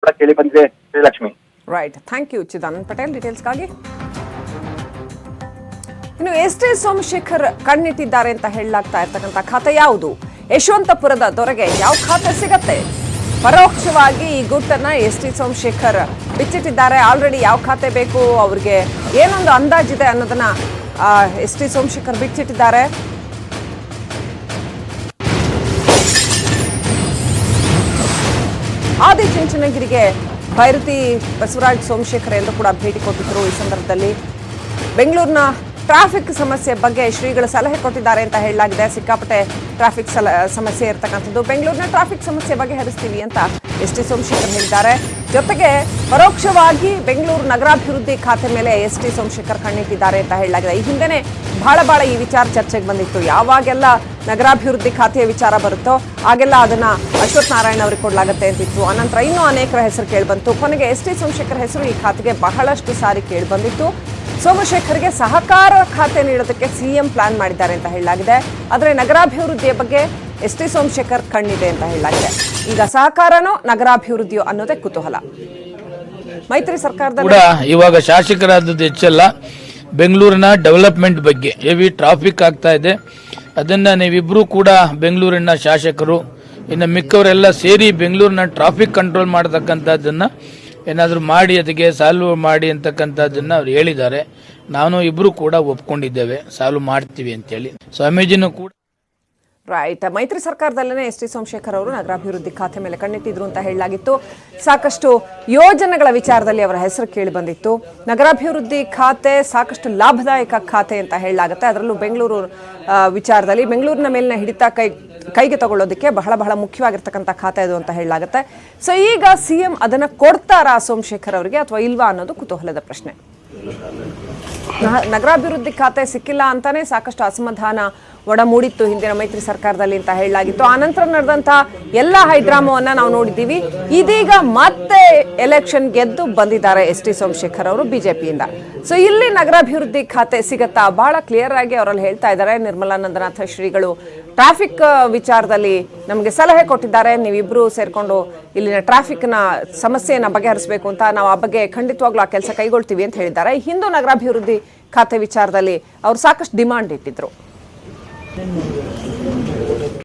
ಕೂಡ ಕೇಳಿ ಬಂದಿದೆ Srilakshmi. Right, thank you Chidanand Patel ಡೀಟೇಲ್ಸ್ಗಾಗಿ. ಇನ್ನು ಎಸ್ ಟಿ ಸೋಮಶೇಖರ್ ಕಣ್ಣಿಟ್ಟಿದ್ದಾರೆ ಅಂತ ಹೇಳಲಾಗ್ತಾ ಇರ್ತಕ್ಕಂಥ ಖಾತೆ ಯಾವುದು? ಯಶವಂತಪುರದ ದೊರೆಗೆ ಯಾವ ಖಾತೆ ಸಿಗತ್ತೆ? ಪರೋಕ್ಷವಾಗಿ ಈ ಗುಟ್ಟನ್ನ ಎಸ್ ಟಿ ಸೋಮಶೇಖರ್ ಬಿಚ್ಚಿಟ್ಟಿದ್ದಾರೆ. ಆಲ್ರೆಡಿ ಯಾವ ಖಾತೆ ಬೇಕು, ಅವ್ರಿಗೆ ಏನೊಂದು ಅಂದಾಜಿದೆ ಅನ್ನೋದನ್ನ ಎಸ್ ಟಿ ಸೋಮಶೇಖರ್ ಬಿಚ್ಚಿಟ್ಟಿದ್ದಾರೆ. ಆದಿಚುಂಚನಗಿರಿಗೆ ಭೈರತಿ ಬಸವರಾಜ್ ಸೋಮಶೇಖರ್ ಎಂದು ಕೂಡ ಭೇಟಿ ಕೊಟ್ಟಿದ್ರು. ಈ ಸಂದರ್ಭದಲ್ಲಿ ಬೆಂಗಳೂರಿನ ಟ್ರಾಫಿಕ್ ಸಮಸ್ಯೆ ಬಗ್ಗೆ ಶ್ರೀಗಳು ಸಲಹೆ ಕೊಟ್ಟಿದ್ದಾರೆ ಅಂತ ಹೇಳಲಾಗಿದೆ. ಸಿಕ್ಕಾಪಟ್ಟೆ ಟ್ರಾಫಿಕ್ ಸಮಸ್ಯೆ ಇರತಕ್ಕಂಥದ್ದು. ಬೆಂಗಳೂರಿನ ಟ್ರಾಫಿಕ್ ಸಮಸ್ಯೆ ಬಗೆಹರಿಸ್ತೀವಿ ಅಂತ ಎಸ್ ಟಿ ಸೋಮಶೇಖರ್ ಹೇಳಿದ್ದಾರೆ. ಜೊತೆಗೆ ಪರೋಕ್ಷವಾಗಿ ಬೆಂಗಳೂರು ನಗರಾಭಿವೃದ್ಧಿ ಖಾತೆ ಮೇಲೆ ಎಸ್ ಟಿ ಸೋಮಶೇಖರ್ ಕಣ್ಣಿಟ್ಟಿದ್ದಾರೆ ಅಂತ ಹೇಳಲಾಗಿದೆ. ಈ ಹಿಂದೆನೆ ಬಹಳ ಈ ವಿಚಾರ ಚರ್ಚೆಗೆ ಬಂದಿತ್ತು. ಯಾವಾಗೆಲ್ಲ ನಗರಾಭಿವೃದ್ಧಿ ಖಾತೆಯ ವಿಚಾರ ಬರುತ್ತೋ ಆಗೆಲ್ಲ ಅದನ್ನ ಅಶ್ವಥ್ ನಾರಾಯಣ ಅವರಿಗೆ ಕೊಡಲಾಗುತ್ತೆ ಅಂತಿತ್ತು. ಅನಂತರ ಇನ್ನೂ ಅನೇಕರ ಹೆಸರು ಕೇಳಿಬಂತು. ಕೊನೆಗೆ ಎಸ್ ಟಿ ಸೋಮಶೇಖರ್ ಹೆಸರು ಈ ಖಾತೆಗೆ ಬಹಳಷ್ಟು ಸಾರಿ ಕೇಳಿಬಂದಿತ್ತು. ಸೋಮಶೇಖರ್ಗೆ ಸಹಕಾರ ಖಾತೆ ನೀಡೋದಕ್ಕೆ ಸಿಎಂ ಪ್ಲಾನ್ ಮಾಡಿದ್ದಾರೆ ಅಂತ ಹೇಳಲಾಗಿದೆ. ಆದರೆ ನಗರಾಭಿವೃದ್ಧಿಯ ಬಗ್ಗೆ ಎಸ್ ಟಿ ಸೋಮಶೇಖರ್ ಕಣ್ಣಿದೆ ಅಂತ ಹೇಳಲಾಗಿದೆ. ಈಗ ಸಹಕಾರನೋ ನಗರಾಭಿವೃದ್ಧಿಯೋ ಅನ್ನೋದೇ ಕುತೂಹಲ. ಮೈತ್ರಿ ಸರ್ಕಾರದಲ್ಲಿ ಇವಾಗ ಶಾಸಕರಾದದ್ದು ಹೆಚ್ಚಲ್ಲ, ಬೆಂಗಳೂರಿನ ಡೆವಲಪ್ಮೆಂಟ್ ಬಗ್ಗೆ ಹೆವಿ ಟ್ರಾಫಿಕ್ ಆಗ್ತಾ ಇದೆ. ಅದನ್ನ ನೀವಿಬ್ರು ಕೂಡ ಬೆಂಗಳೂರಿನ ಶಾಸಕರು ಇನ್ನು ಮಿಕ್ಕವರೆಲ್ಲ ಸೇರಿ ಬೆಂಗಳೂರಿನ ಟ್ರಾಫಿಕ್ ಕಂಟ್ರೋಲ್ ಮಾಡತಕ್ಕಂಥದ್ದನ್ನ ಏನಾದರೂ ಮಾಡಿ ಅದಕ್ಕೆ ಸಾಲ್ವ್ ಮಾಡಿ ಅಂತಕ್ಕಂಥದ್ದನ್ನ ಅವ್ರು ಹೇಳಿದ್ದಾರೆ. ನಾನು ಇಬ್ರು ಕೂಡ ಒಪ್ಕೊಂಡಿದ್ದೇವೆ, ಸಾಲ್ವ್ ಮಾಡ್ತೀವಿ ಅಂತೇಳಿ. ಸ್ವಾಮೀಜಿನೂ ಕೂಡ ರೈಟ್. ಮೈತ್ರಿ ಸರ್ಕಾರದಲ್ಲೇ ಎಸ್ ಟಿ ಸೋಮಶೇಖರ್ ಅವರು ನಗರಾಭಿವೃದ್ಧಿ ಖಾತೆ ಮೇಲೆ ಕಣ್ಣಿಟ್ಟಿದ್ರು ಅಂತ ಹೇಳಲಾಗಿತ್ತು. ಸಾಕಷ್ಟು ಯೋಜನೆಗಳ ವಿಚಾರದಲ್ಲಿ ಅವರ ಹೆಸರು ಕೇಳಿ ಬಂದಿತ್ತು. ನಗರಾಭಿವೃದ್ಧಿ ಖಾತೆ ಸಾಕಷ್ಟು ಲಾಭದಾಯಕ ಖಾತೆ ಅಂತ ಹೇಳಲಾಗುತ್ತೆ. ಅದರಲ್ಲೂ ಬೆಂಗಳೂರು ವಿಚಾರದಲ್ಲಿ ಬೆಂಗಳೂರಿನ ಮೇಲಿನ ಹಿಡಿತ ಕೈಗೆ ತಗೊಳ್ಳೋದಕ್ಕೆ ಬಹಳ ಮುಖ್ಯವಾಗಿರ್ತಕ್ಕಂಥ ಖಾತೆ ಅದು ಅಂತ ಹೇಳಲಾಗುತ್ತೆ. ಸೊ ಈಗ ಸಿಎಂ ಅದನ್ನ ಕೊಡ್ತಾರಾ ಸೋಮಶೇಖರ್ ಅವರಿಗೆ ಅಥವಾ ಇಲ್ವಾ ಅನ್ನೋದು ಕುತೂಹಲದ ಪ್ರಶ್ನೆ. ನಗರಾಭಿವೃದ್ಧಿ ಖಾತೆ ಸಿಕ್ಕಿಲ್ಲ ಅಂತಾನೆ ಸಾಕಷ್ಟು ಅಸಮಾಧಾನ ಒಡಮೂಡಿತ್ತು ಹಿಂದಿನ ಮೈತ್ರಿ ಸರ್ಕಾರದಲ್ಲಿ ಅಂತ ಹೇಳಲಾಗಿತ್ತು. ಆನಂತರ ನಡೆದಂತಹ ಎಲ್ಲ ಹೈಡ್ರಾಮವನ್ನ ನಾವು ನೋಡಿದ್ದೀವಿ. ಇದೀಗ ಮತ್ತೆ ಎಲೆಕ್ಷನ್ ಗೆದ್ದು ಬಂದಿದ್ದಾರೆ ಎಸ್ ಟಿ ಸೋಮಶೇಖರ್ ಅವರು ಬಿಜೆಪಿಯಿಂದ. ಸೊ ಇಲ್ಲಿ ನಗರಾಭಿವೃದ್ಧಿ ಖಾತೆ ಸಿಗತ್ತಾ? ಬಹಳ ಕ್ಲಿಯರ್ ಆಗಿ ಅವರಲ್ಲಿ ಹೇಳ್ತಾ ಇದ್ದಾರೆ. ನಿರ್ಮಲಾನಂದನಾಥ ಶ್ರೀಗಳು ಟ್ರಾಫಿಕ್ ವಿಚಾರದಲ್ಲಿ ನಮಗೆ ಸಲಹೆ ಕೊಟ್ಟಿದ್ದಾರೆ. ನೀವಿಬ್ರು ಸೇರ್ಕೊಂಡು ಇಲ್ಲಿನ ಟ್ರಾಫಿಕ್ನ ಸಮಸ್ಯೆಯನ್ನ ಬಗೆಹರಿಸಬೇಕು ಅಂತ, ನಾವು ಆ ಬಗ್ಗೆ ಖಂಡಿತವಾಗ್ಲೂ ಆ ಕೆಲಸ ಕೈಗೊಳ್ತೀವಿ ಅಂತ ಹೇಳಿದ್ದಾರೆ. ಹಿಂದೂ ನಗರಾಭಿವೃದ್ಧಿ ಖಾತೆ ವಿಚಾರದಲ್ಲಿ ಅವರು ಸಾಕಷ್ಟು ಡಿಮಾಂಡ್ ಇಟ್ಟಿದ್ರು.